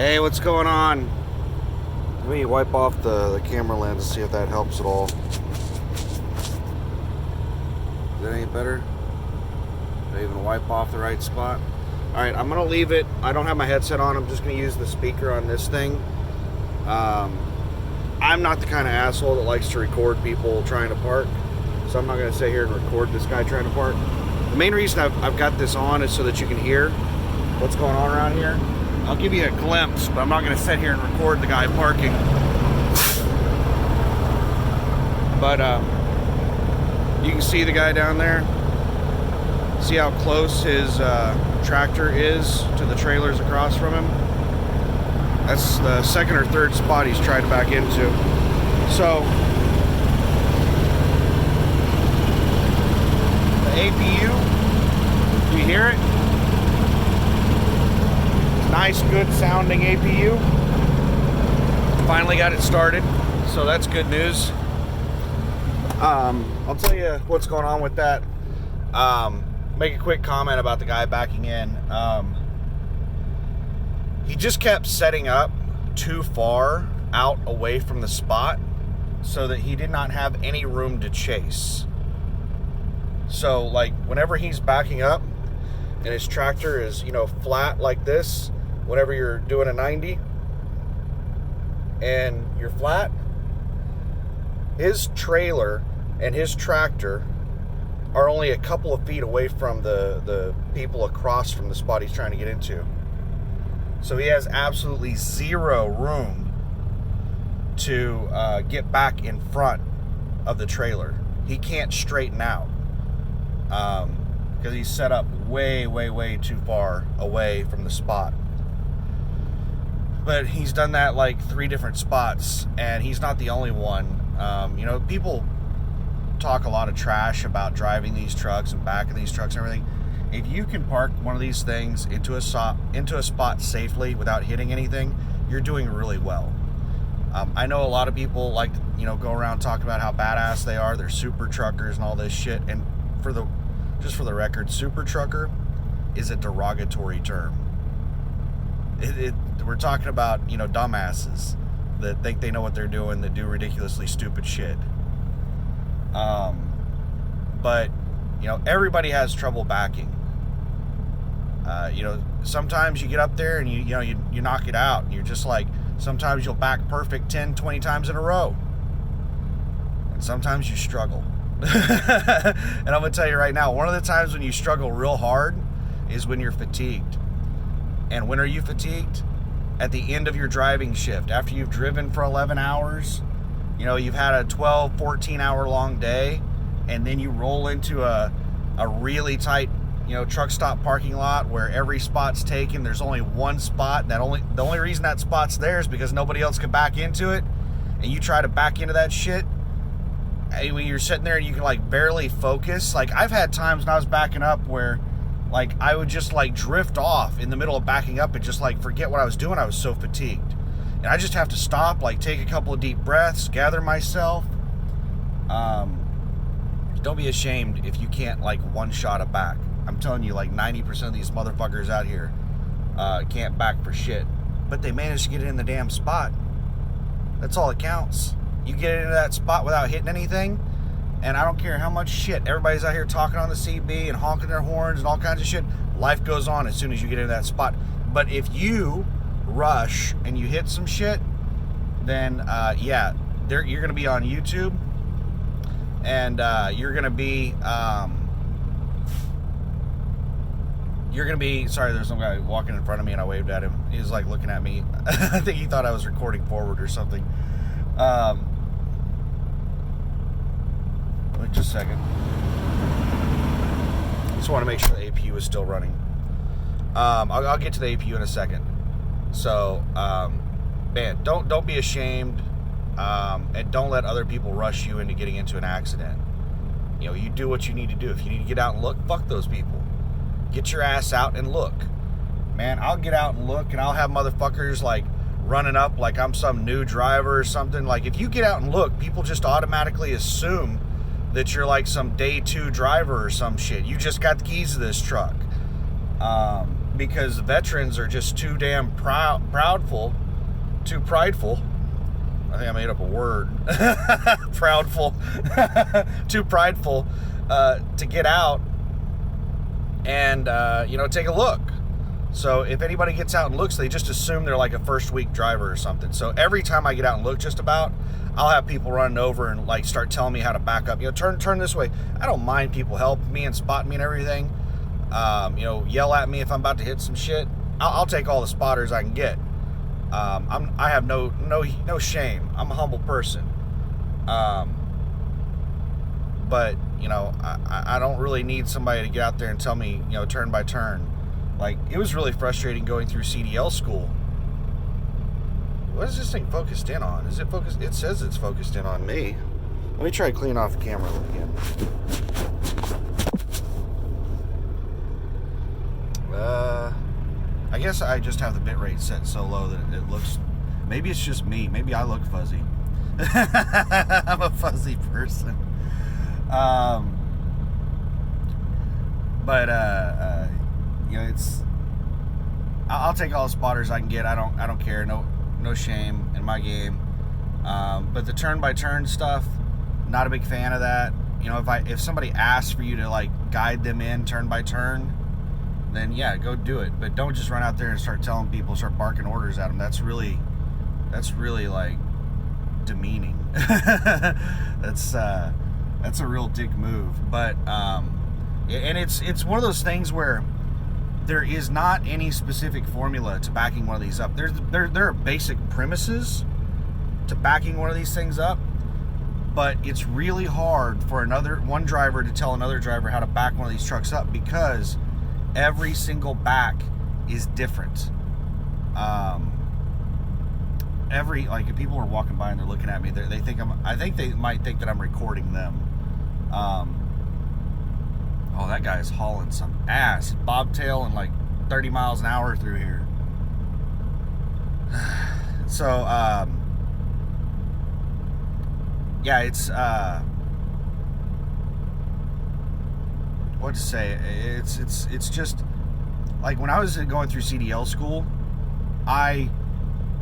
Hey, what's going on? Let me wipe off the camera lens and see if that helps at all. Is that any better? Did I even wipe off the right spot? Alright, I'm going to leave it. I don't have my headset on. I'm just going to use the speaker on this thing. I'm not the kind of asshole that likes to record people trying to park. So I'm not going to sit here and record this guy trying to park. The main reason I've got this on is so that you can hear what's going on around here. I'll give you a glimpse, but I'm not going to sit here and record the guy parking. But you can see the guy down there. See how close his tractor is to the trailers across from him? That's the second or third spot he's tried to back into. So the APU, do you hear it? Nice, good sounding APU. Finally got it started, so that's good news. I'll tell you what's going on with that. Make a quick comment about the guy backing in. He just kept setting up too far out away from the spot so that he did not have any room to chase. So, like, whenever he's backing up and his tractor is, flat like this, whenever you're doing a 90 and you're flat, his trailer and his tractor are only a couple of feet away from the people across from the spot he's trying to get into. So he has absolutely zero room to get back in front of the trailer. He can't straighten out because he's set up way, way, way too far away from the spot. But he's done that like 3 different spots, and he's not the only one. People talk a lot of trash about driving these trucks and backing these trucks and everything. If you can park one of these things into a spot safely without hitting anything, you're doing really well. I know a lot of people go around talking about how badass they are. They're super truckers and all this shit. And just for the record, super trucker is a derogatory term. We're talking about, dumbasses that think they know what they're doing, that do ridiculously stupid shit. But everybody has trouble backing. Sometimes you get up there and you knock it out, and you're just like, sometimes you'll back perfect 10, 20 times in a row. And sometimes you struggle. And I'm going to tell you right now, one of the times when you struggle real hard is when you're fatigued. And when are you fatigued? At the end of your driving shift. After you've driven for 11 hours, you've had a 12, 14 hour long day, and then you roll into a really tight, truck stop parking lot where every spot's taken. There's only one spot. The only reason that spot's there is because nobody else can back into it. And you try to back into that shit. And when you're sitting there and you can barely focus. I've had times when I was backing up where I would just drift off in the middle of backing up and just forget what I was doing. I was so fatigued. And I just have to stop, take a couple of deep breaths, gather myself. Don't be ashamed if you can't one shot a back. I'm telling you, 90% of these motherfuckers out here can't back for shit. But they managed to get it in the damn spot. That's all that counts. You get it into that spot without hitting anything, and I don't care how much shit everybody's out here talking on the CB and honking their horns and all kinds of shit. Life goes on as soon as you get into that spot. But if you rush and you hit some shit, then you're going to be on YouTube, and you're going to be sorry, there's some guy walking in front of me and I waved at him. He was looking at me. I think he thought I was recording forward or something. Wait just a second. Just want to make sure the APU is still running. I'll get to the APU in a second. So, man, don't be ashamed, and don't let other people rush you into getting into an accident. You do what you need to do. If you need to get out and look, fuck those people. Get your ass out and look. Man, I'll get out and look, and I'll have motherfuckers running up like I'm some new driver or something. If you get out and look, people just automatically assume that you're like some day 2 driver or some shit. You just got the keys to this truck. because veterans are just too damn prideful. I think I made up a word. Proudful. Too prideful to get out and, take a look. So if anybody gets out and looks, they just assume they're like a first week driver or something. So every time I get out and look just about, I'll have people running over and like start telling me how to back up. Turn this way. I don't mind people helping me and spotting me and everything. Yell at me if I'm about to hit some shit. I'll take all the spotters I can get. I have no shame. I'm a humble person. But I don't really need somebody to get out there and tell me, turn by turn. Like, it was really frustrating going through CDL school. What is this thing focused in on? Is it focused? It says it's focused in on me. Let me try to clean off the camera again. I guess I just have the bitrate set so low that it looks... Maybe it's just me. Maybe I look fuzzy. I'm a fuzzy person. It's... I'll take all the spotters I can get. I don't care. No shame in my game. But the turn-by-turn stuff, not a big fan of that. If somebody asks for you to like guide them in turn-by-turn, then yeah, go do it. But don't just run out there and start telling people, start barking orders at them. That's really like demeaning. That's a real dick move. But and it's one of those things where there is not any specific formula to backing one of these up. There are basic premises to backing one of these things up, but it's really hard for one driver to tell another driver how to back one of these trucks up because every single back is different. If people are walking by and they're looking at me, I think they might think that I'm recording them. Oh, that guy is hauling some ass. Bobtail and like 30 miles an hour through here. So, yeah, it's, what to say? It's just, like, when I was going through CDL school, I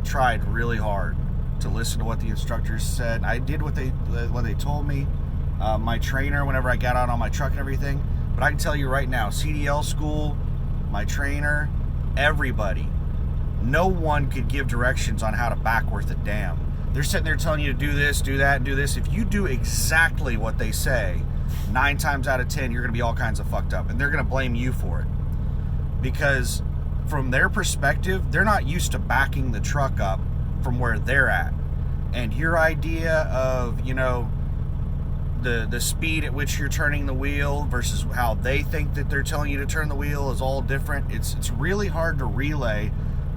tried really hard to listen to what the instructors said. I did what they told me. My trainer, whenever I got out on my truck and everything. But I can tell you right now, CDL school, my trainer, everybody, no one could give directions on how to back worth a damn. They're sitting there telling you to do this, do that, and do this. If you do exactly what they say, 9 times out of 10, you're going to be all kinds of fucked up. And they're going to blame you for it. Because from their perspective, they're not used to backing the truck up from where they're at. And your idea of, the speed at which you're turning the wheel versus how they think that they're telling you to turn the wheel is all different. It's really hard to relay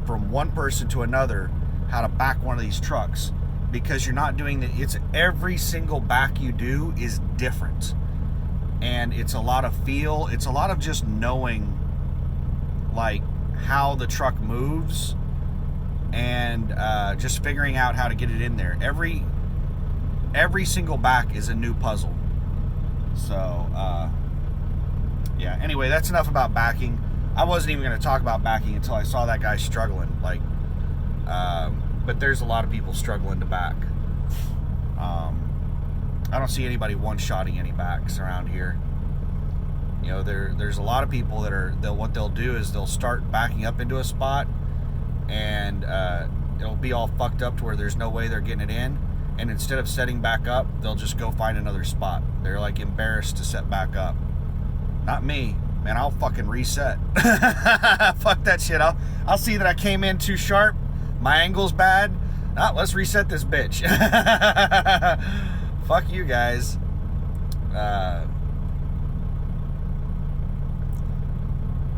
from one person to another how to back one of these trucks because you're not doing it's every single back you do is different. And it's a lot of feel. It's a lot of just knowing like how the truck moves and just figuring out how to get it in there. Every single back is a new puzzle. So, yeah. Anyway, that's enough about backing. I wasn't even going to talk about backing until I saw that guy struggling. But there's a lot of people struggling to back. I don't see anybody one-shotting any backs around here. There's a lot of people that what they'll do is they'll start backing up into a spot, and it'll be all fucked up to where there's no way they're getting it in. And instead of setting back up, they'll just go find another spot. They're like embarrassed to set back up. Not me, man. I'll fucking reset. Fuck that shit. I'll see that I came in too sharp. My angle's bad. Let's reset this bitch. Fuck you guys. Got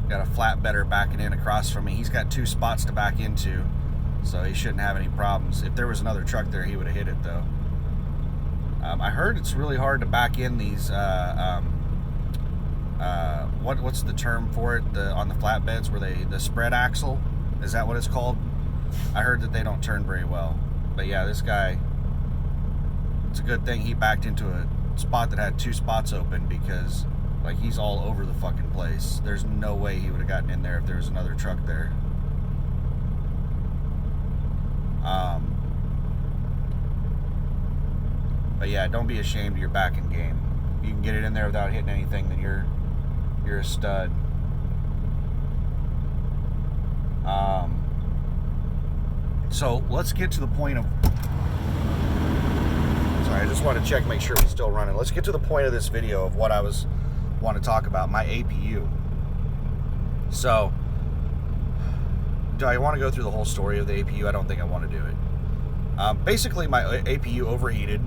a flatbedder backing in across from me. He's got 2 spots to back into. So he shouldn't have any problems. If there was another truck there, he would have hit it, though. I heard it's really hard to back in these, what's the term for it? On the flatbeds where the spread axle? Is that what it's called? I heard that they don't turn very well. But yeah, this guy, it's a good thing he backed into a spot that had 2 spots open because Like, he's all over the fucking place. There's no way he would have gotten in there if there was another truck there. But yeah, don't be ashamed of your backing game. If you can get it in there without hitting anything, then you're a stud. So let's get to the point of... Sorry, I just want to check, make sure we're still running. Let's get to the point of this video of what I want to talk about, my APU. So, do I want to go through the whole story of the APU? I don't think I want to do it. Basically, my APU overheated.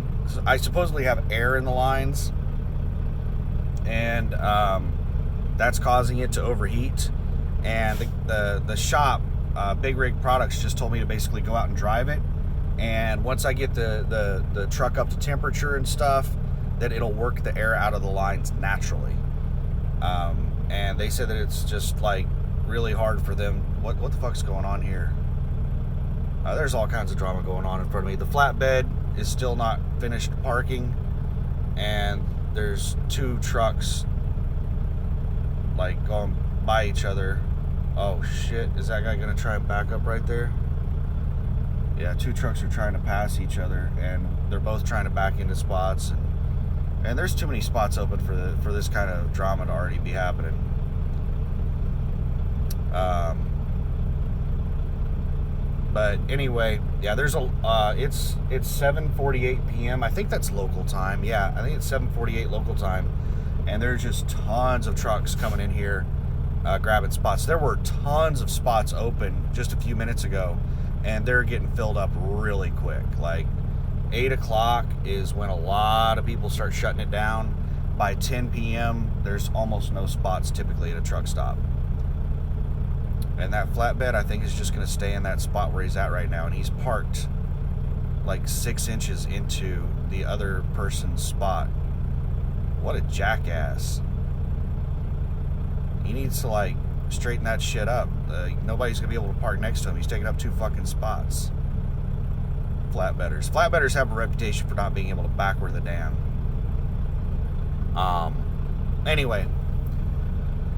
I supposedly have air in the lines, and that's causing it to overheat. And the shop, Big Rig Products, just told me to basically go out and drive it. And once I get the truck up to temperature and stuff, that it'll work the air out of the lines naturally. And they said that it's just like really hard for them. What the fuck's going on here? There's all kinds of drama going on in front of me. The flatbed is still not finished parking, and there's two trucks like going by each other. Oh shit, is that guy gonna try and back up right there? Yeah, two trucks are trying to pass each other, and they're both trying to back into spots, and there's too many spots open for this kind of drama to already be happening. But anyway, yeah, there's it's 7:48 p.m. I think that's local time. Yeah, I think it's 7:48 local time, and there's just tons of trucks coming in here, grabbing spots. There were tons of spots open just a few minutes ago, and they're getting filled up really quick. Like 8 o'clock is when a lot of people start shutting it down. By 10 p.m., there's almost no spots typically at a truck stop. And that flatbed, I think, is just going to stay in that spot where he's at right now. And he's parked like 6 inches into the other person's spot. What a jackass. He needs to, like, straighten that shit up. Nobody's going to be able to park next to him. He's taking up 2 fucking spots. Flatbedders. Flatbedders have a reputation for not being able to backward the damn. Anyway.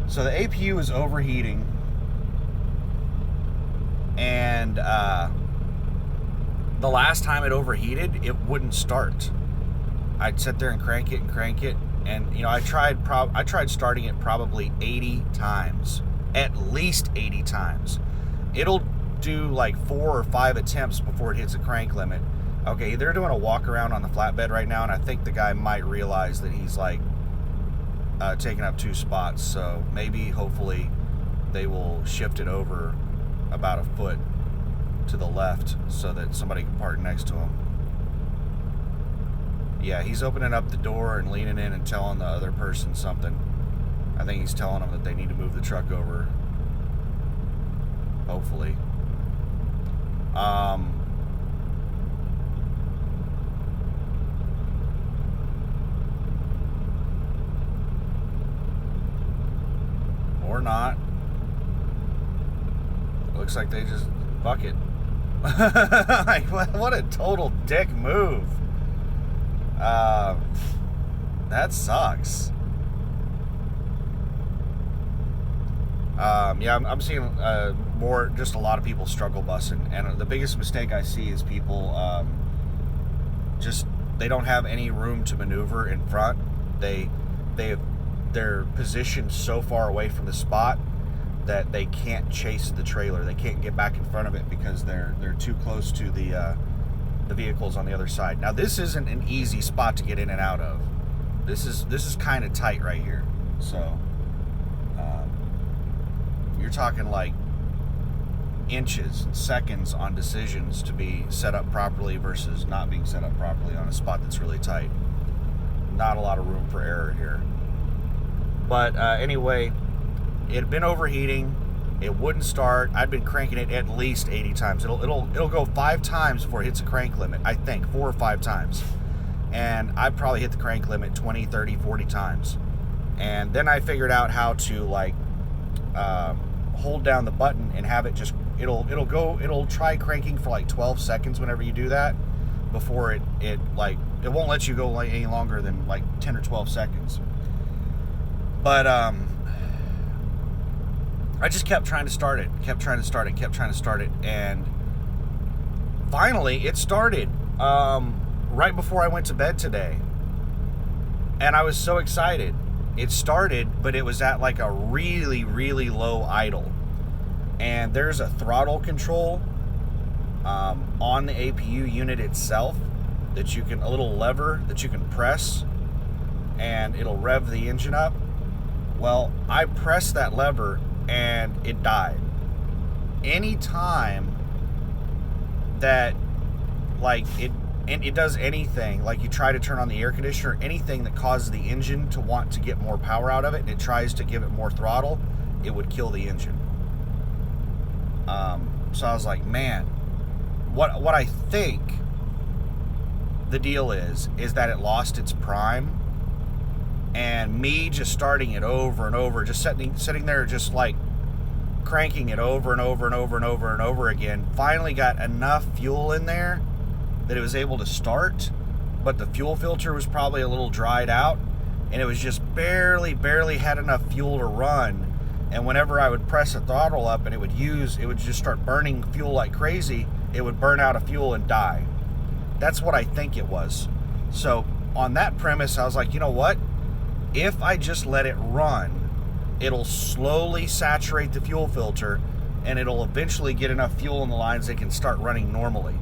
So the APU is overheating. And the last time it overheated, it wouldn't start. I'd sit there and crank it, and you know, I tried starting it probably 80 times, at least 80 times. It'll do like 4 or 5 attempts before it hits a crank limit. Okay, they're doing a walk around on the flatbed right now, and I think the guy might realize that he's like taking up 2 spots. So maybe, hopefully, they will shift it over about a foot to the left so that somebody can park next to him. Yeah, he's opening up the door and leaning in and telling the other person something. I think he's telling them that they need to move the truck over. Hopefully. Or not. Looks like they just fuck it. Like, what a total dick move. That sucks. Yeah, I'm seeing more, just a lot of people struggle busing, and the biggest mistake I see is people they don't have any room to maneuver in front. They're positioned so far away from the spot that they can't chase the trailer. They can't get back in front of it because they're too close to the vehicles on the other side. Now, this isn't an easy spot to get in and out of. This is kind of tight right here. So you're talking like inches and seconds on decisions to be set up properly versus not being set up properly on a spot that's really tight. Not a lot of room for error here. But anyway, it had been overheating. It wouldn't start. I'd been cranking it at least 80 times. It'll go 5 times before it hits a crank limit, I think, 4 or 5 times. And I probably hit the crank limit 20, 30, 40 times. And then I figured out how to like hold down the button and have it just it'll try cranking for like 12 seconds whenever you do that before it won't let you go like any longer than like 10 or 12 seconds. But I just kept trying to start it, and finally it started right before I went to bed today. And I was so excited. It started, but it was at like a really, really low idle. And there's a throttle control on the APU unit itself that you can, a little lever that you can press, and it'll rev the engine up. Well, I pressed that lever and it died. Anytime that it does anything, like you try to turn on the air conditioner, anything that causes the engine to want to get more power out of it, and it tries to give it more throttle, it would kill the engine. So I was like, man, what I think the deal is that it lost its prime, and me just starting it over and over, just sitting there, just like cranking it over and over and over and over and over again, finally got enough fuel in there that it was able to start, but the fuel filter was probably a little dried out, and it was just barely had enough fuel to run. And whenever I would press the throttle up and it would just start burning fuel like crazy, it would burn out of fuel and die. That's what I think it was. So on that premise, I was like, you know what? If I just let it run, it'll slowly saturate the fuel filter, and it'll eventually get enough fuel in the lines that can start running normally.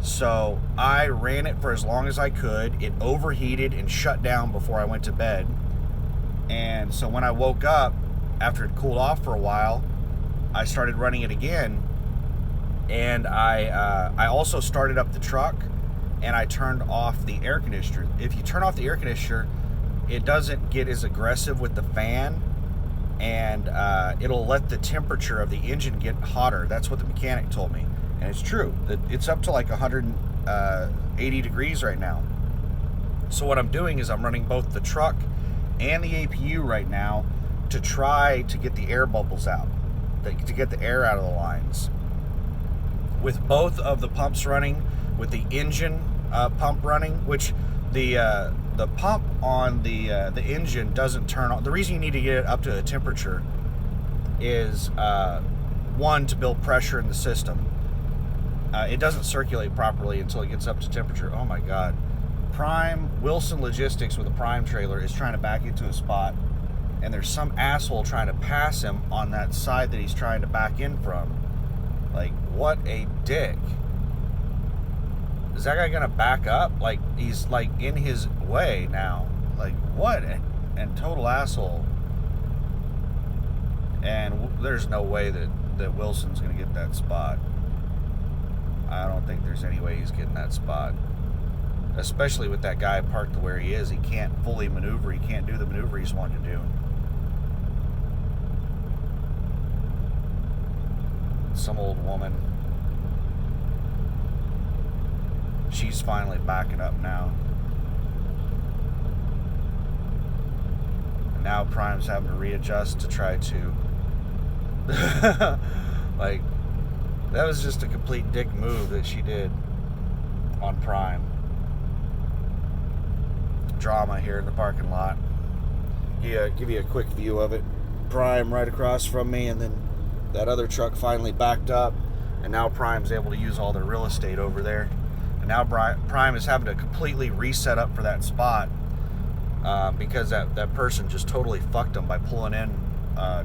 So I ran it for as long as I could. It overheated and shut down before I went to bed. And so when I woke up, after it cooled off for a while, I started running it again. And I also started up the truck, and I turned off the air conditioner. If you turn off the air conditioner, it doesn't get as aggressive with the fan, and it'll let the temperature of the engine get hotter. That's what the mechanic told me. And it's true. It's up to like 180 degrees right now. So what I'm doing is I'm running both the truck and the APU right now to try to get the air bubbles out, to get the air out of the lines. With both of the pumps running, with the engine pump running, which the pump on the engine doesn't turn on. The reason you need to get it up to a temperature is one, to build pressure in the system. It doesn't circulate properly until it gets up to temperature. Oh my God. Wilson Logistics with a Prime trailer is trying to back into a spot, and there's some asshole trying to pass him on that side that he's trying to back in from. Like, what a dick. Is that guy gonna back up? Like, he's like in his way now. Like, what and total asshole. And there's no way that Wilson's gonna get that spot. I don't think there's any way he's getting that spot. Especially with that guy parked where he is. He can't fully maneuver. He can't do the maneuver he's wanting to do. Some old woman. She's finally backing up now. And now Prime's having to readjust to try to... like, that was just a complete dick move that she did on Prime. Drama here in the parking lot. Yeah, give you a quick view of it. Prime right across from me, and then that other truck finally backed up, and now Prime's able to use all their real estate over there. And now Prime is having to completely reset up for that spot because that person just totally fucked them by pulling in,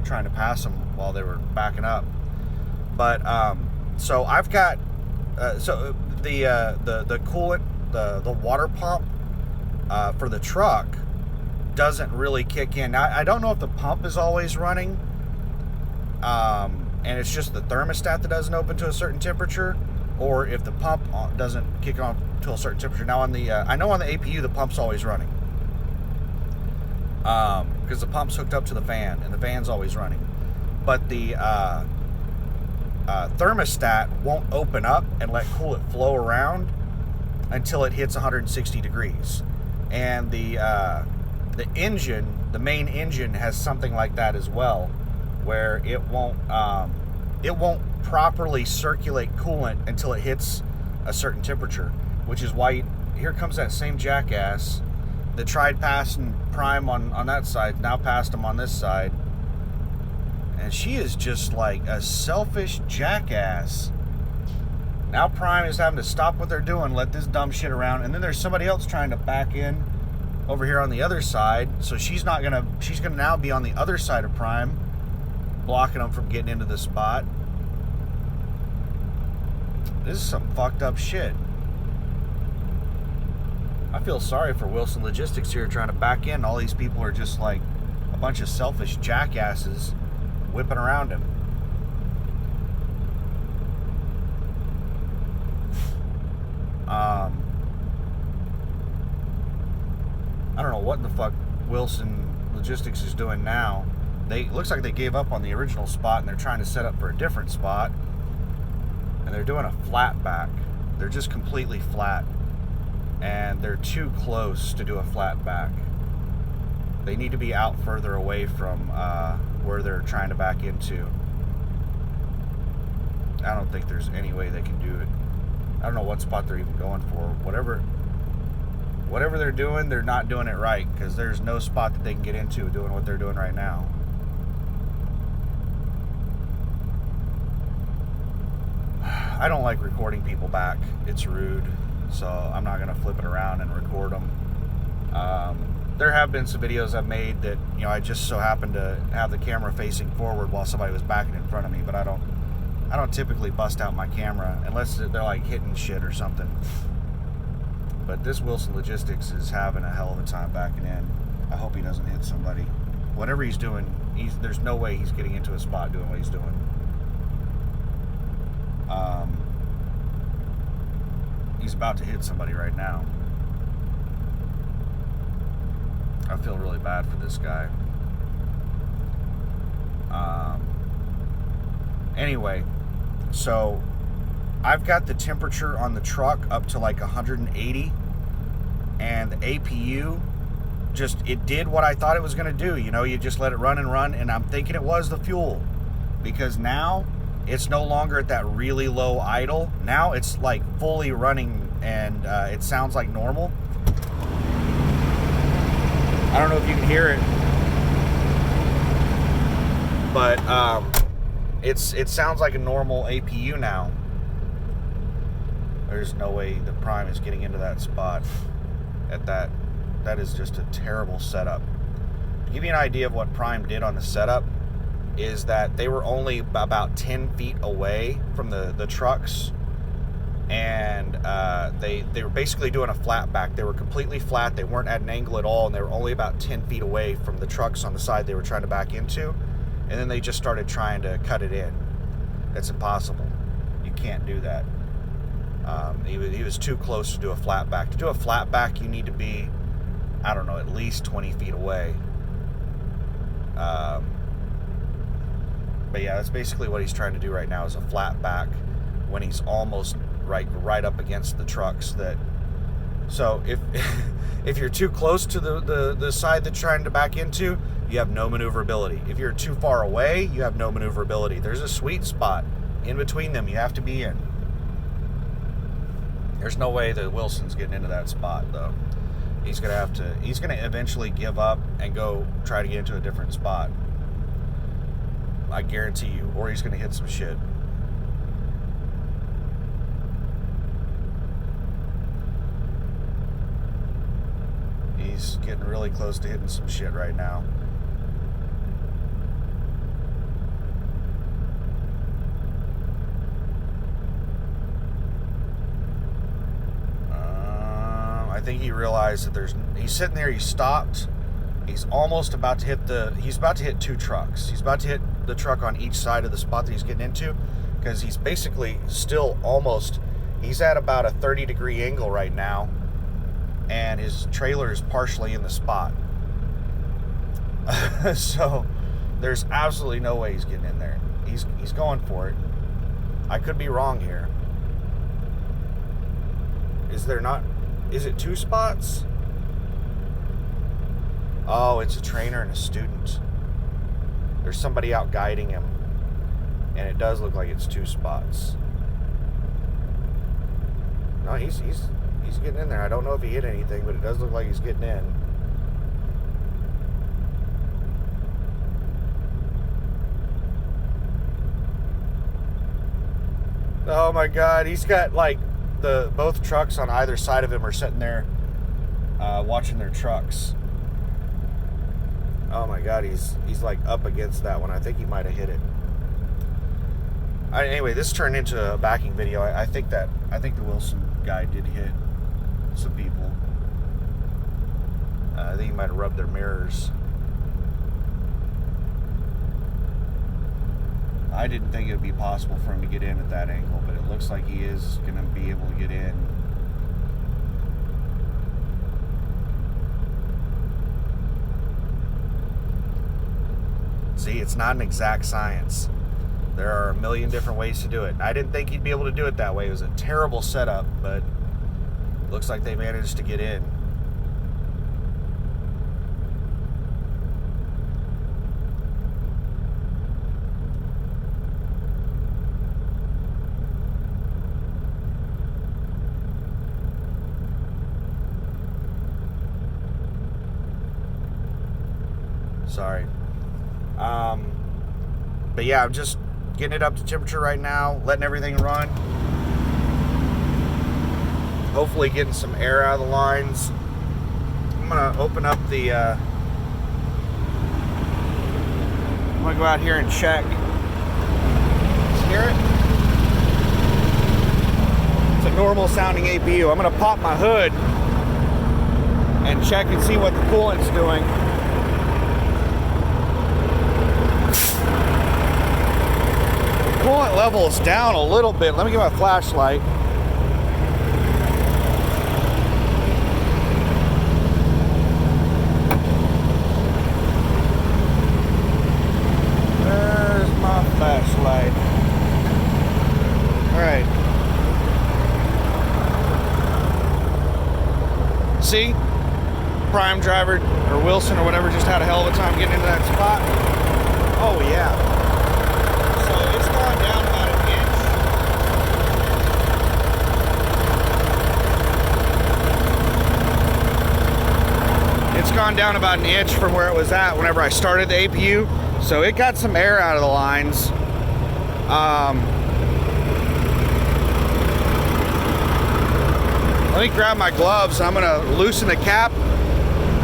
trying to pass them while they were backing up. But so I've got the coolant, the water pump for the truck doesn't really kick in. Now, I don't know if the pump is always running, and it's just the thermostat that doesn't open to a certain temperature, or if the pump doesn't kick on to a certain temperature. Now on the I know on the APU the pump's always running, because the pump's hooked up to the fan and the fan's always running, but the thermostat won't open up and let coolant flow around until it hits 160 degrees. And the engine, the main engine, has something like that as well, where it won't properly circulate coolant until it hits a certain temperature, which is why here comes that same jackass that tried passing Prime on that side now passed him on this side. And she is just like a selfish jackass. Now Prime is having to stop what they're doing, let this dumb shit around, and then there's somebody else trying to back in over here on the other side. So she's gonna now be on the other side of Prime, blocking them from getting into the spot. This is some fucked up shit. I feel sorry for Wilson Logistics here trying to back in. All these people are just like a bunch of selfish jackasses whipping around him. I don't know what the fuck Wilson Logistics is doing now. Looks like they gave up on the original spot and they're trying to set up for a different spot. And they're doing a flat back. They're just completely flat. And they're too close to do a flat back. They need to be out further away from where they're trying to back into. I don't think there's any way they can do it. I don't know what spot they're even going for. Whatever they're doing, they're not doing it right, because there's no spot that they can get into doing what they're doing right now. I don't like recording people back. It's rude. So I'm not going to flip it around and record them. There have been some videos I've made that, I just so happened to have the camera facing forward while somebody was backing in front of me, but I don't typically bust out my camera unless they're like hitting shit or something. But this Wilson Logistics is having a hell of a time backing in. I hope he doesn't hit somebody. Whatever he's doing, there's no way he's getting into a spot doing what he's doing. He's about to hit somebody right now. I feel really bad for this guy. Anyway, so I've got the temperature on the truck up to like 180, and the APU it did what I thought it was going to do. You just let it run, and I'm thinking it was the fuel, because now it's no longer at that really low idle. Now it's like fully running, and it sounds like normal. I don't know if you can hear it, but it sounds like a normal APU now. There's no way the Prime is getting into that spot at that. That is just a terrible setup. To give you an idea of what Prime did on the setup, is that they were only about 10 feet away from the trucks, and they were basically doing a flat back. They were completely flat. They weren't at an angle at all, and they were only about 10 feet away from the trucks on the side they were trying to back into, and then they just started trying to cut it in. That's impossible. You can't do that. He was too close to do a flat back. To do a flat back, you need to be, I don't know, at least 20 feet away. But yeah, that's basically what he's trying to do right now, is a flat back when he's almost right up against the trucks. So if you're too close to the side that's trying to back into, you have no maneuverability. If you're too far away, you have no maneuverability. There's a sweet spot in between them you have to be in. There's no way that Wilson's getting into that spot, though. He's gonna eventually give up and go try to get into a different spot. I guarantee you. Or he's gonna hit some shit. He's getting really close to hitting some shit right now. I think he realized that he's sitting there, he stopped. He's almost about to hit two trucks. He's about to hit the truck on each side of the spot that he's getting into, because he's basically still he's at about a 30-degree angle right now, and his trailer is partially in the spot. So there's absolutely no way he's getting in there. He's going for it. I could be wrong here. Is it two spots? Oh, it's a trainer and a student. There's somebody out guiding him, and it does look like it's two spots. No, he's getting in there. I don't know if he hit anything, but it does look like he's getting in. Oh my God, he's got like both trucks on either side of him are sitting there watching their trucks. Oh my God, he's like up against that one. I think he might have hit it. Anyway, this turned into a backing video. I think the Wilson guy did hit some people. I think he might have rubbed their mirrors. I didn't think it would be possible for him to get in at that angle, but it looks like he is going to be able to get in. See, it's not an exact science. There are a million different ways to do it. I didn't think he'd be able to do it that way. It was a terrible setup, but looks like they managed to get in. Sorry. But yeah, I'm just getting it up to temperature right now, letting everything run. Hopefully getting some air out of the lines. I'm gonna open up the I'm gonna go out here and check. Hear it? It's a normal sounding APU. I'm gonna pop my hood and check and see what the coolant's doing. Coolant level is down a little bit. Let me get my flashlight. There's my flashlight. All right. See? Prime driver or Wilson or whatever just had a hell of a time getting into that spot. Oh yeah. It's gone down about an inch from where it was at whenever I started the APU, so it got some air out of the lines. Let me grab my gloves. I'm gonna loosen the cap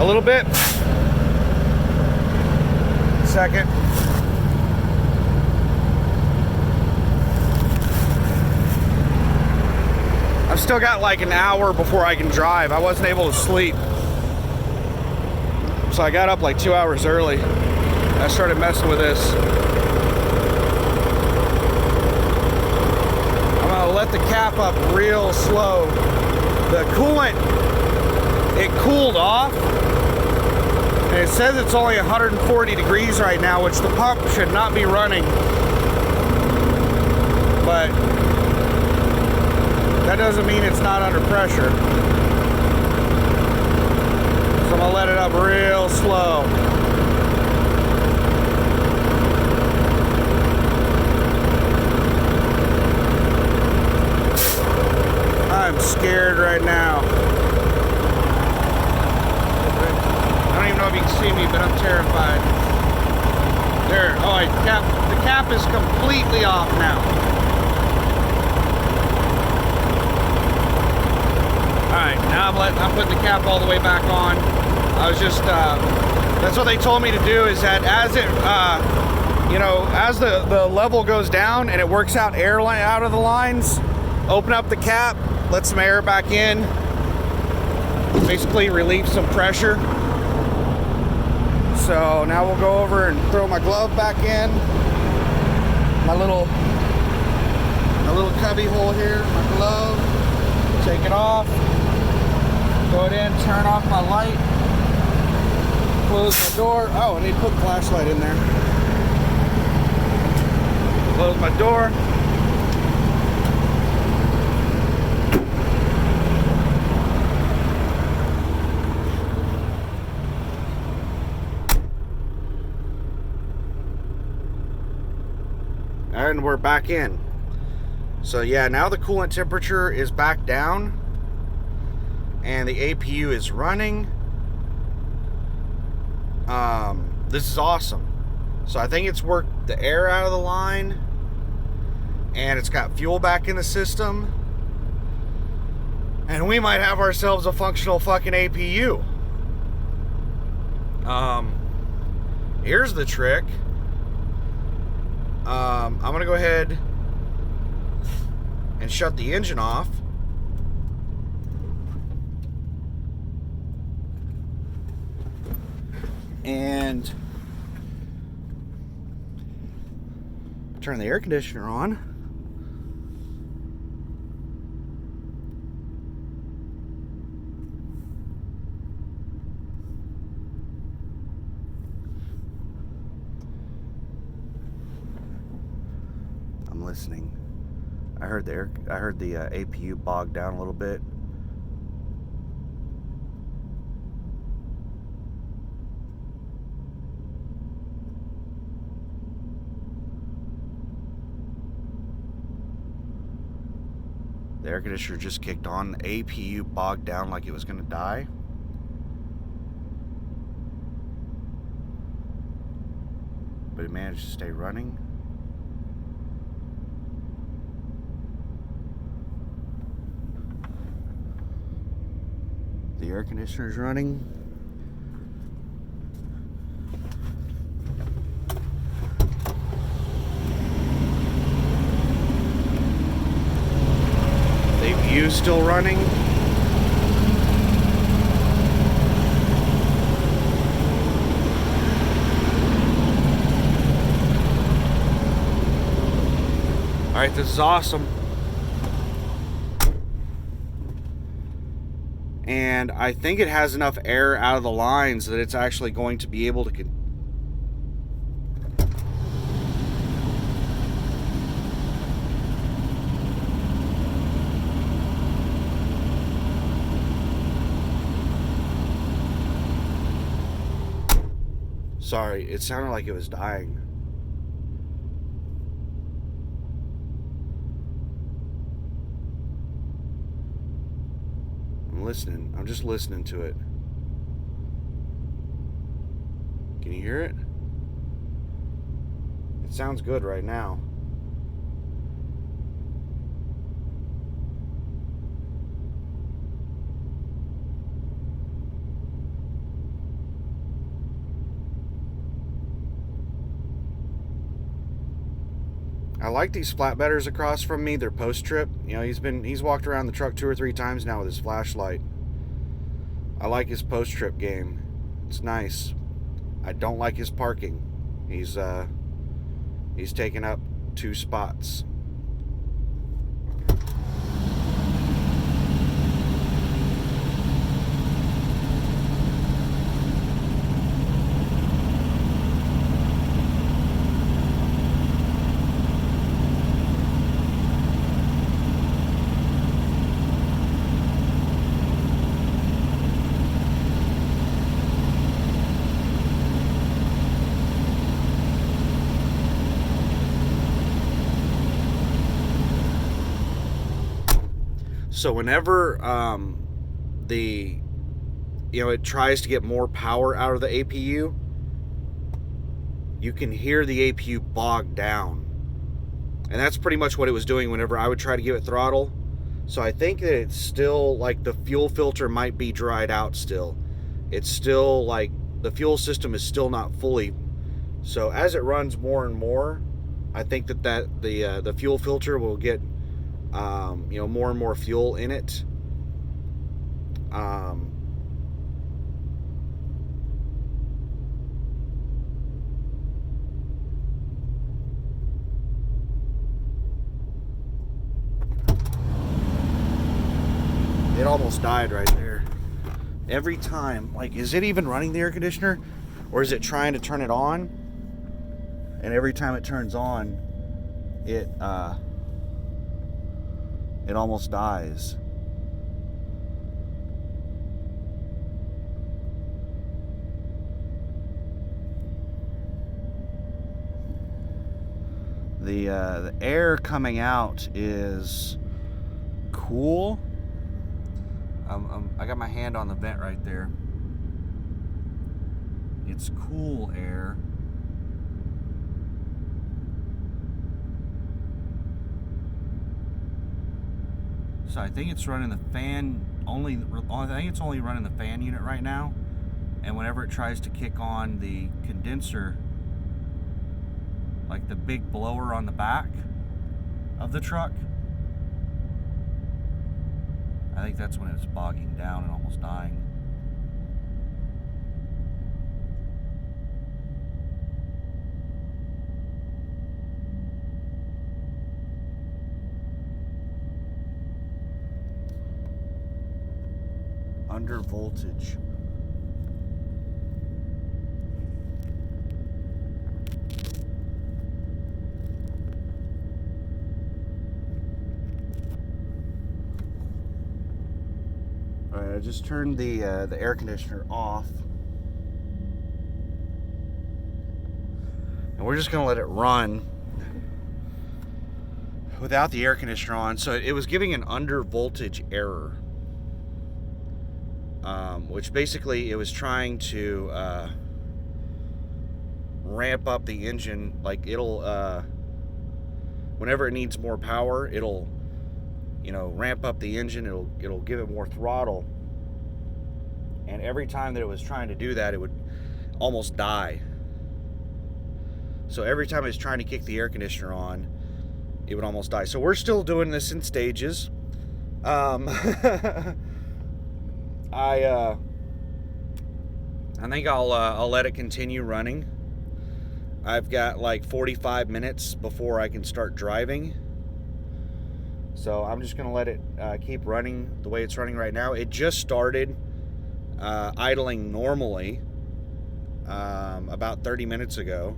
a little bit. Second. I've still got like an hour before I can drive. I wasn't able to sleep. So I got up like 2 hours early. I started messing with this. I'm gonna let the cap up real slow. The coolant, it cooled off. And it says it's only 140 degrees right now, which the pump should not be running. But that doesn't mean it's not under pressure. I'm gonna let it up real slow. I'm scared right now. I don't even know if you can see me, but I'm terrified. There, oh, the cap is completely off now. Alright, now I'm putting the cap all the way back on. I was just, that's what they told me to do, is that as it, as the level goes down and it works out air out of the lines, open up the cap, let some air back in, basically relieve some pressure. So now we'll go over and throw my glove back in, my little cubby hole here, my glove, take it off, go in, turn off my light, close my door. Oh, I need to put the flashlight in there. Close my door. And we're back in. So yeah, now the coolant temperature is back down and the APU is running. This is awesome. So I think it's worked the air out of the line and it's got fuel back in the system, and we might have ourselves a functional fucking APU. Here's the trick. I'm gonna go ahead and shut the engine off. And turn the air conditioner on. I'm listening. I heard the APU bog down a little bit. The air conditioner just kicked on. The APU bogged down like it was going to die. But it managed to stay running. The air conditioner is running. The APU is still running. All right, this is awesome. And I think it has enough air out of the lines that it's actually going to be able to Sorry, it sounded like it was dying. I'm listening. I'm just listening to it. Can you hear it? It sounds good right now. I like these flatbedders across from me. They're post-trip. You know, he's walked around the truck 2 or 3 times now with his flashlight. I like his post-trip game. It's nice. I don't like his parking. He's taken up 2 spots. So whenever it tries to get more power out of the APU, you can hear the APU bog down. And that's pretty much what it was doing whenever I would try to give it throttle. So I think that it's still, like, the fuel filter might be dried out still. It's still, like, the fuel system is still not fully. So as it runs more and more, I think that the fuel filter will get more and more fuel in it. It almost died right there. Every time, like, is it even running the air conditioner, or is it trying to turn it on? And every time it turns on, it almost dies. The air coming out is cool. I got my hand on the vent right there. It's cool air. So I think it's running the fan only. I think it's only running the fan unit right now. And whenever it tries to kick on the condenser, like the big blower on the back of the truck, I think that's when it's bogging down and almost dying. Under voltage. All right, I just turned the air conditioner off, and we're just gonna let it run without the air conditioner on. So it was giving an under voltage error, which basically it was trying to ramp up the engine. Like it'll, whenever it needs more power, it'll, ramp up the engine. It'll give it more throttle. And every time that it was trying to do that, it would almost die. So every time it was trying to kick the air conditioner on, it would almost die. So we're still doing this in stages. I think I'll let it continue running. I've got like 45 minutes before I can start driving. So I'm just gonna let it keep running the way it's running right now. It just started idling normally about 30 minutes ago.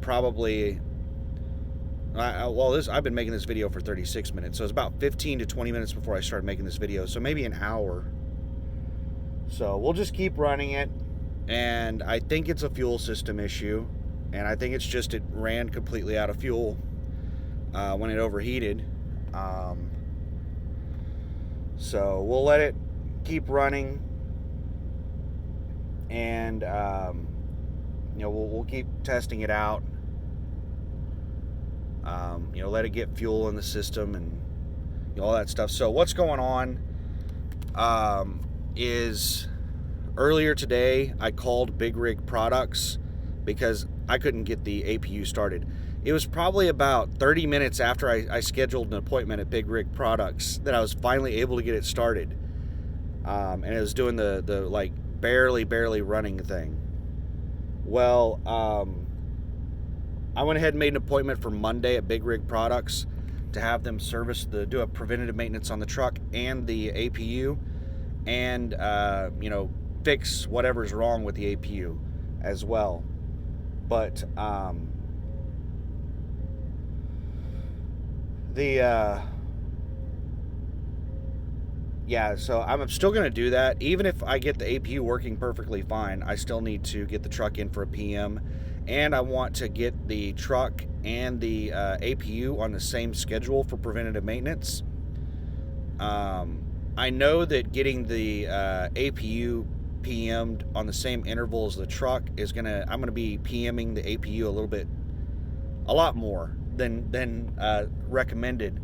Probably, I've been making this video for 36 minutes, so it's about 15 to 20 minutes before I started making this video, so maybe an hour. So we'll just keep running it, and I think it's a fuel system issue, and I think it's just it ran completely out of fuel when it overheated. So we'll let it keep running, and we'll keep testing it out. Let it get fuel in the system and all that stuff. So what's going on is earlier today I called Big Rig Products because I couldn't get the APU started. It was probably about 30 minutes after I scheduled an appointment at Big Rig Products that I was finally able to get it started. And it was doing the like barely running thing. Well, I went ahead and made an appointment for Monday at Big Rig Products to have them do a preventative maintenance on the truck and the APU, and fix whatever's wrong with the APU as well. But so I'm still going to do that. Even if I get the APU working perfectly fine, I still need to get the truck in for a PM, and I want to get the truck and the APU on the same schedule for preventative maintenance. I know that getting the APU PM'd on the same interval as the truck I'm going to be PMing the APU a lot more than recommended.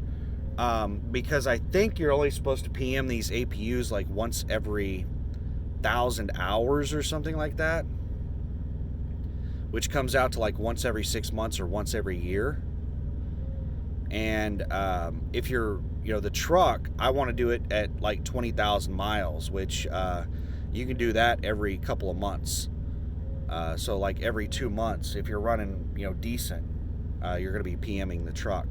Because I think you're only supposed to PM these APUs like once every 1,000 hours or something like that, which comes out to like once every 6 months or once every year. And if you're, the truck, I want to do it at like 20,000 miles, which you can do that every couple of months. So like every 2 months, if you're running, decent, you're going to be PMing the truck.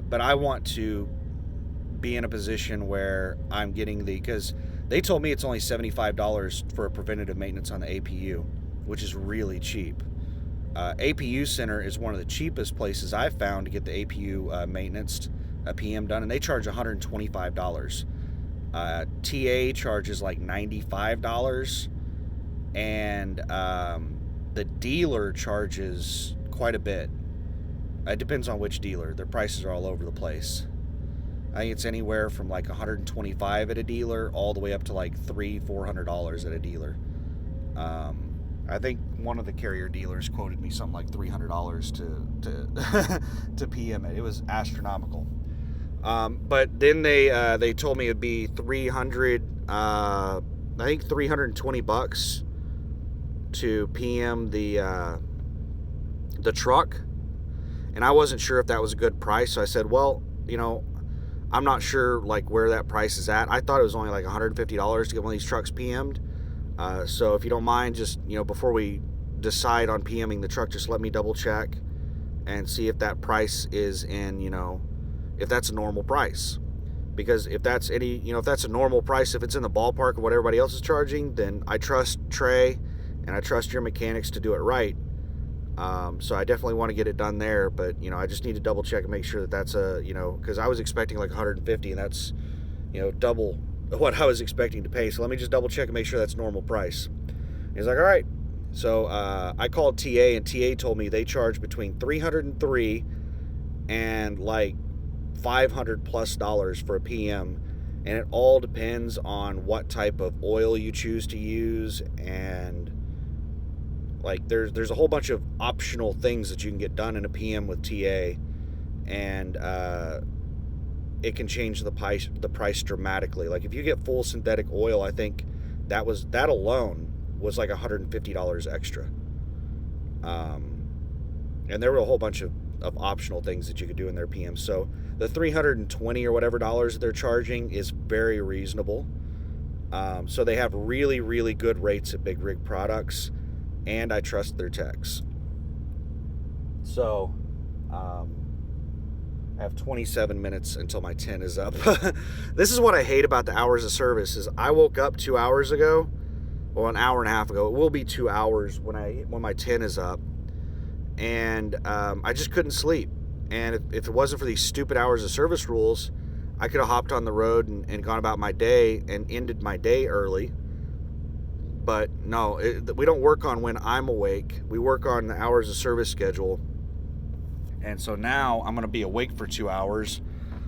But I want to be in a position where I'm getting because they told me it's only $75 for a preventative maintenance on the APU, which is really cheap. APU Center is one of the cheapest places I've found to get the APU maintenance, PM done, and they charge $125. TA charges like $95, and the dealer charges quite a bit. It depends on which dealer. Their prices are all over the place. I think it's anywhere from like $125 at a dealer all the way up to like $300-400 at a dealer. I think one of the carrier dealers quoted me something like $300 to to PM it. It was astronomical. But then they told me it'd be 300. I think $320 to PM the truck, and I wasn't sure if that was a good price. So I said, well, I'm not sure like where that price is at. I thought it was only like $150 to get one of these trucks PM'd. So if you don't mind, just before we decide on PMing the truck, just let me double check and see if that price is in if that's a normal price. Because if that's if that's a normal price, if it's in the ballpark of what everybody else is charging, then I trust Trey and I trust your mechanics to do it right. So I definitely want to get it done there, but I just need to double check and make sure that that's because I was expecting like 150, and that's double what I was expecting to pay. So let me just double check and make sure that's normal price. He's like, all right. So I called TA, and TA told me they charge between $303 and like $500+ for a PM, and it all depends on what type of oil you choose to use, and like there's a whole bunch of optional things that you can get done in a PM with TA, and it can change the price dramatically. Like if you get full synthetic oil, I think that alone was like $150 extra. And there were a whole bunch of optional things that you could do in their PM. So the $320 or whatever dollars that they're charging is very reasonable. So they have really, really good rates at Big Rig Products, and I trust their techs. So I have 27 minutes until my 10 is up. This is what I hate about the hours of service is I woke up 2 hours ago, or an hour and a half ago. It will be 2 hours when my 10 is up, and I just couldn't sleep. And if it wasn't for these stupid hours of service rules, I could have hopped on the road and gone about my day and ended my day early. But no, we don't work on when I'm awake. We work on the hours of service schedule. And so now I'm going to be awake for 2 hours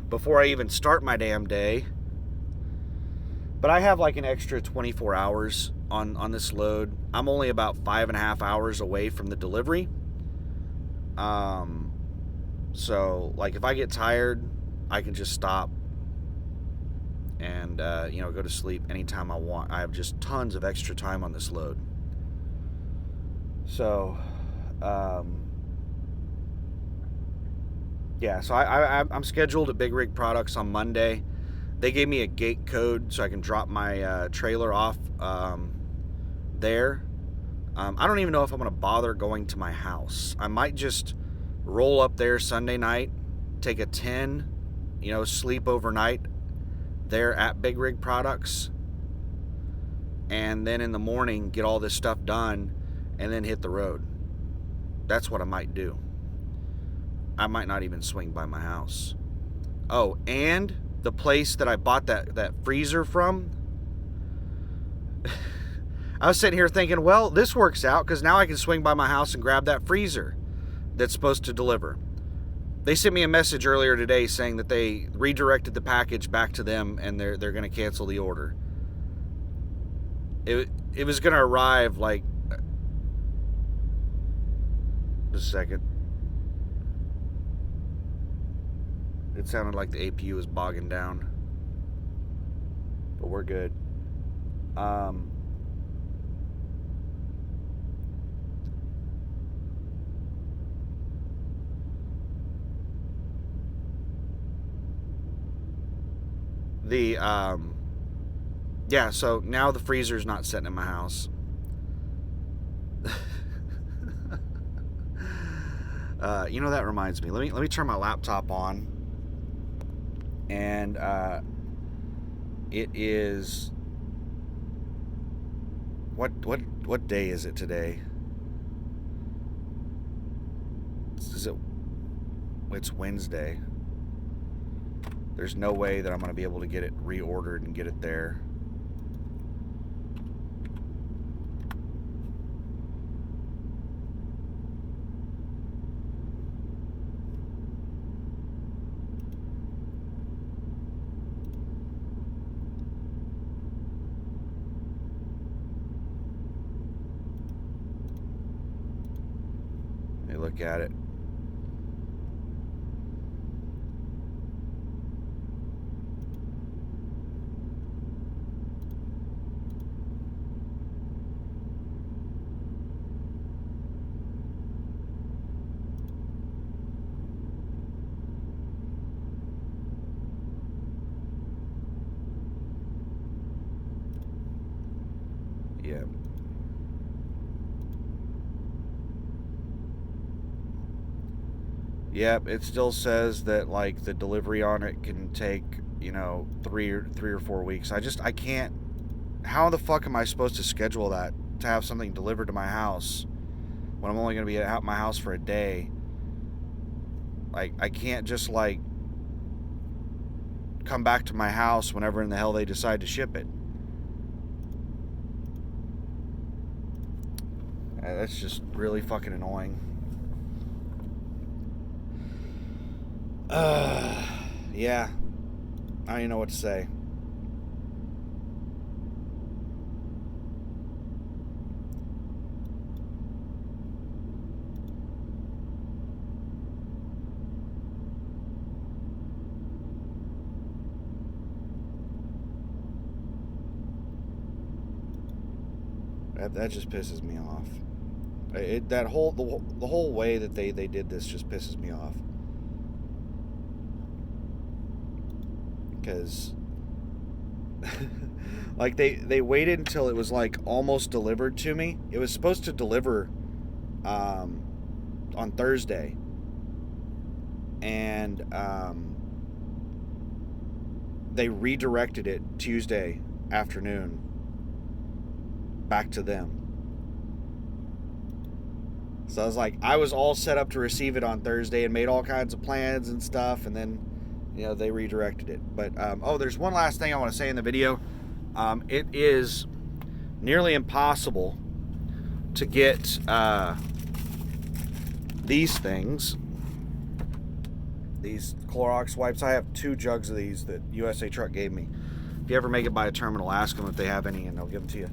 before I even start my damn day. But I have like an extra 24 hours on this load. I'm only about 5.5 hours away from the delivery. So like if I get tired, I can just stop and go to sleep anytime I want. I have just tons of extra time on this load. So yeah, so I'm scheduled at Big Rig Products on Monday. They gave me a gate code so I can drop my trailer off there. I don't even know if I'm going to bother going to my house. I might just roll up there Sunday night, take a 10, sleep overnight there at Big Rig Products, and then in the morning get all this stuff done and then hit the road. That's what I might do. I might not even swing by my house. Oh, and the place that I bought that freezer from, I was sitting here thinking, well, this works out because now I can swing by my house and grab that freezer that's supposed to deliver. They sent me a message earlier today saying that they redirected the package back to them and they're going to cancel the order. It was going to arrive like... Just a second. It sounded like the APU was bogging down. But we're good. Yeah, so now the freezer's not sitting in my house. That reminds me. Let me turn my laptop on. And it is what day is it today? It's Wednesday. There's no way that I'm going to be able to get it reordered and get it there. look at it. Yeah. Yep, it still says that like the delivery on it can take, you know, three or 4 weeks. I can't. How the fuck am I supposed to schedule that to have something delivered to my house when I'm only going to be at my house for a day? Like, I can't just like come back to my house whenever in the hell they decide to ship it. That's just really fucking annoying. Yeah. I don't even know what to say. That just pisses me off. The whole way that they did this just pisses me off. Because like they waited until it was like almost delivered to me. It was supposed to deliver on Thursday, and they redirected it Tuesday afternoon back to them. So I was like, I was all set up to receive it on Thursday and made all kinds of plans and stuff, and then, you know, they redirected it. But there's one last thing I want to say in the video. It is nearly impossible to get these things, these Clorox wipes. I have 2 jugs of these that USA Truck gave me. If you ever make it by a terminal, ask them if they have any and they'll give them to you.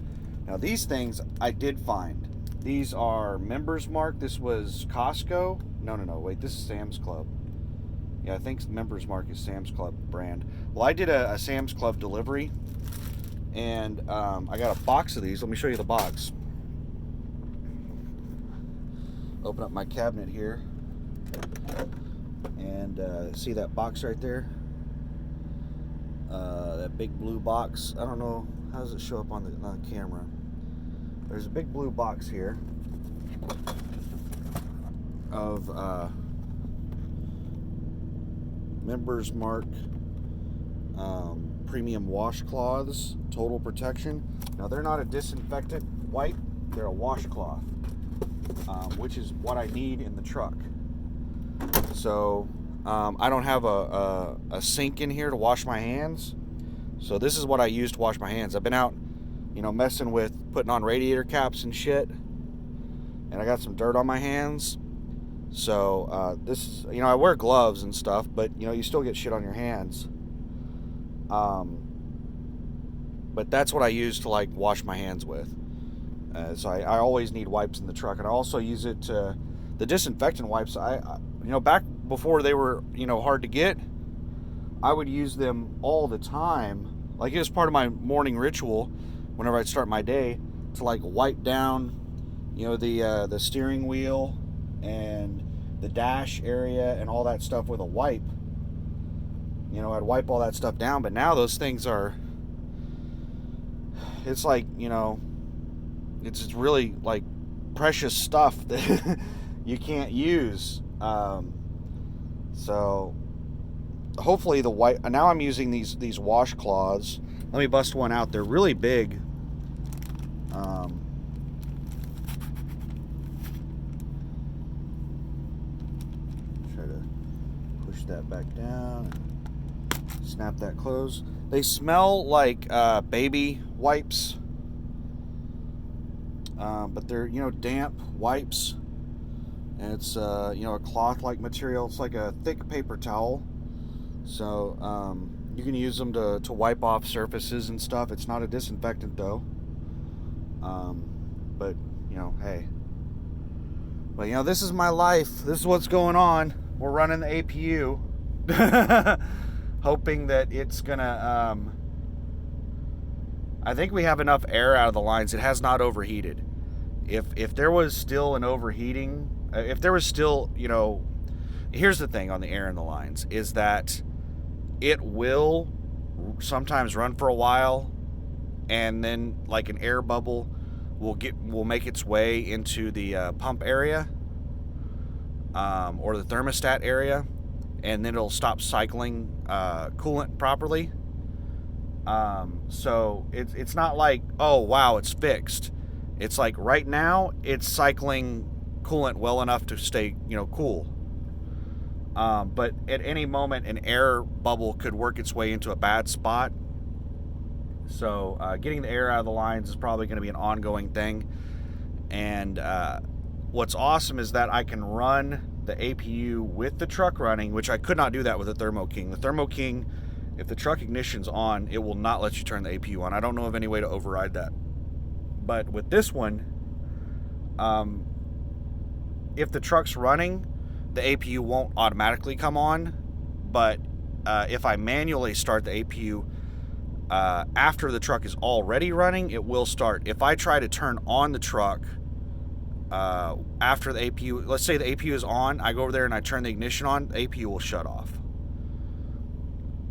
Now these things I did find. These are Members Mark. This was Costco. No, wait, this is Sam's Club. Yeah, I think Members Mark is Sam's Club brand. Well, I did a Sam's Club delivery, and I got a box of these. Let me show you the box. Open up my cabinet here, and see that box right there? That big blue box. I don't know, how does it show up on the camera? There's a big blue box here of Members Mark premium washcloths, total protection. Now they're not a disinfectant wipe, they're a washcloth, which is what I need in the truck. So I don't have a sink in here to wash my hands, so this is what I use to wash my hands. I've been out, you know, messing with putting on radiator caps and shit, and I got some dirt on my hands. So this is, you know, I wear gloves and stuff, but you know, you still get shit on your hands. But that's what I use to like wash my hands with. So I always need wipes in the truck, and I also use it to, the disinfectant wipes. I you know, back before they were, you know, hard to get, I would use them all the time. Like, it was part of my morning ritual whenever I'd start my day to like wipe down, you know, the steering wheel and the dash area and all that stuff with a wipe. You know, I'd wipe all that stuff down. But now those things are, it's like, you know, it's really like precious stuff that you can't use. So hopefully the white, now I'm using these washcloths. Let me bust one out. They're really big. Try to push that back down and snap that close. They smell like baby wipes, but they're, you know, damp wipes, and it's you know, a cloth-like material. It's like a thick paper towel, so you can use them to wipe off surfaces and stuff. It's not a disinfectant though, but you know, hey, But, this is my life. This is what's going on. We're running the APU. Hoping that it's going to... I think we have enough air out of the lines. It has not overheated. If there was still an overheating... If there was still, Here's the thing on the air in the lines, is that it will sometimes run for a while, and then like an air bubble will make its way into the pump area or the thermostat area, and then it'll stop cycling coolant properly. So it's not like, oh wow, it's fixed. It's like right now it's cycling coolant well enough to stay cool. But at any moment an air bubble could work its way into a bad spot. So getting the air out of the lines is probably going to be an ongoing thing. And what's awesome is that I can run the APU with the truck running, which I could not do that with the Thermo King. The Thermo King, if the truck ignition's on, it will not let you turn the APU on. I don't know of any way to override that. But with this one, if the truck's running, the APU won't automatically come on. But if I manually start the APU after the truck is already running, it will start. If I try to turn on the truck after the APU, let's say the APU is on, I go over there and I turn the ignition on, the APU will shut off.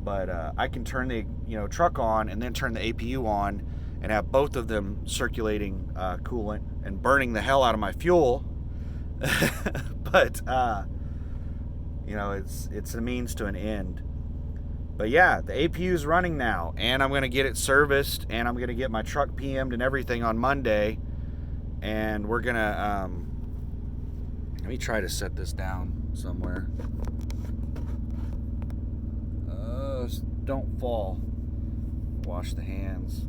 But I can turn the truck on and then turn the APU on and have both of them circulating coolant and burning the hell out of my fuel. But it's a means to an end. But yeah, the APU is running now, and I'm going to get it serviced, and I'm going to get my truck PM'd and everything on Monday. And we're going to, let me try to set this down somewhere. Don't fall. Wash the hands.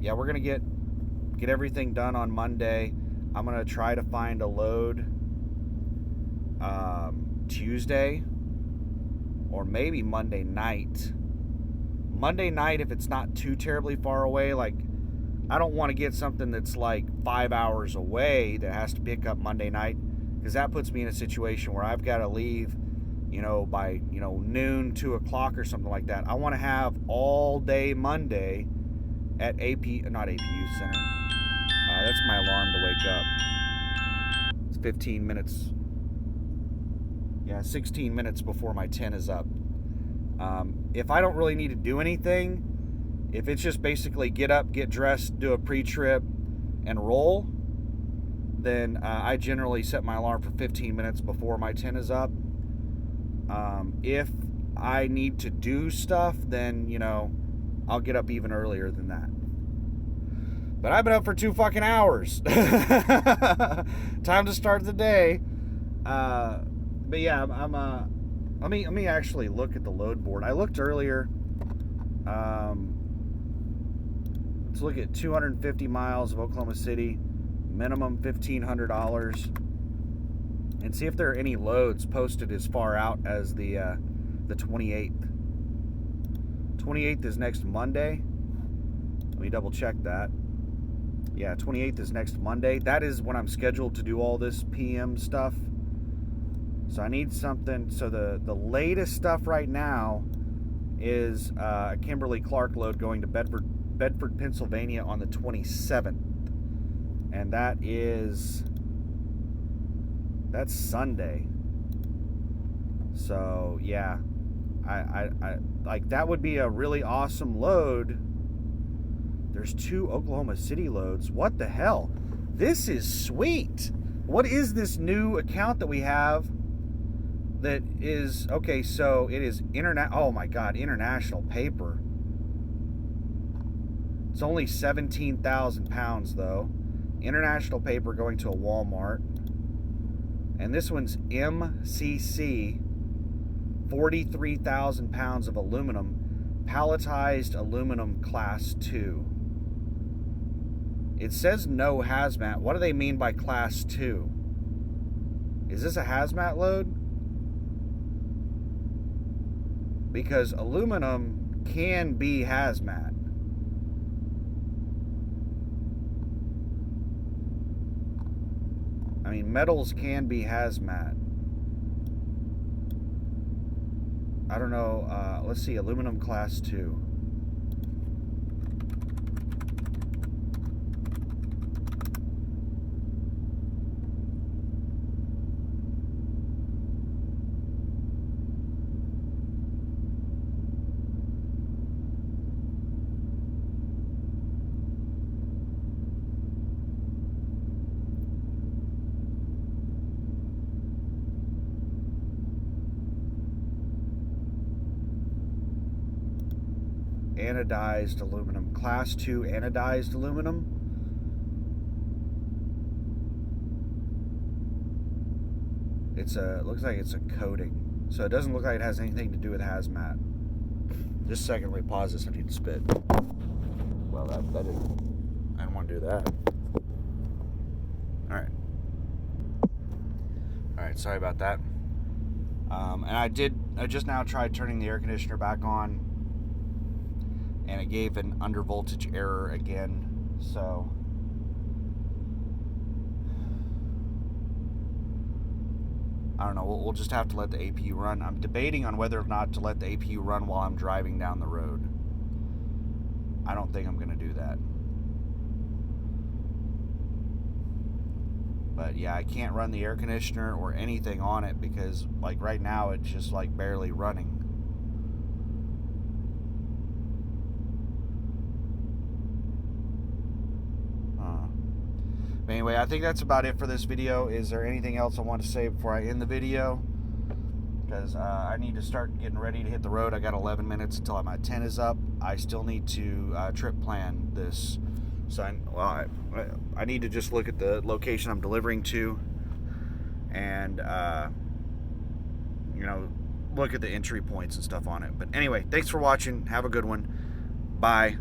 Yeah, we're going to get everything done on Monday. I'm going to try to find a load Tuesday or maybe Monday night. Monday night, if it's not too terribly far away, like I don't want to get something that's like 5 hours away that has to pick up Monday night, because that puts me in a situation where I've got to leave, by, noon, 2 o'clock or something like that. I want to have all day Monday at APU Center. That's my alarm to wake up. It's 15 minutes. Yeah, 16 minutes before my 10 is up. If I don't really need to do anything, if it's just basically get up, get dressed, do a pre-trip, and roll, then I generally set my alarm for 15 minutes before my 10 is up. If I need to do stuff, then, I'll get up even earlier than that. But I've been up for 2 fucking hours. Time to start the day. But yeah, let me actually look at the load board. I looked earlier. Let's look at 250 miles of Oklahoma City, minimum $1,500, and see if there are any loads posted as far out as the 28th. 28th is next Monday. Let me double check that. Yeah, 28th is next Monday. That is when I'm scheduled to do all this PM stuff. So I need something. So the latest stuff right now is a Kimberly Clark load going to Bedford, Pennsylvania on the 27th. And that's Sunday. So yeah, I like, that would be a really awesome load. There's 2 Oklahoma City loads. What the hell? This is sweet. What is this new account that we have that is, okay, so it is oh my God, international paper. It's only 17,000 pounds though. International paper going to a Walmart. And this one's MCC, 43,000 pounds of aluminum, palletized aluminum class 2. It says no hazmat. What do they mean by class 2? Is this a hazmat load? Because aluminum can be hazmat. metals can be hazmat. I don't know. Let's see, aluminum class 2. Anodized aluminum, class 2 anodized aluminum. Looks like it's a coating, so it doesn't look like it has anything to do with hazmat. Just a second, let me pause this. I need to spit. Well, that didn't. I didn't want to do that. All right. Sorry about that. And I just now tried turning the air conditioner back on, and it gave an under voltage error again. So I don't know. We'll just have to let the APU run. I'm debating on whether or not to let the APU run while I'm driving down the road. I don't think I'm going to do that. But yeah, I can't run the air conditioner or anything on it because, like, right now it's just like barely running. But anyway, I think that's about it for this video. Is there anything else I want to say before I end the video? Because I need to start getting ready to hit the road. I got 11 minutes until my tent is up. I still need to trip plan this. So I need to just look at the location I'm delivering to, and you know, look at the entry points and stuff on it. But anyway, thanks for watching. Have a good one. Bye.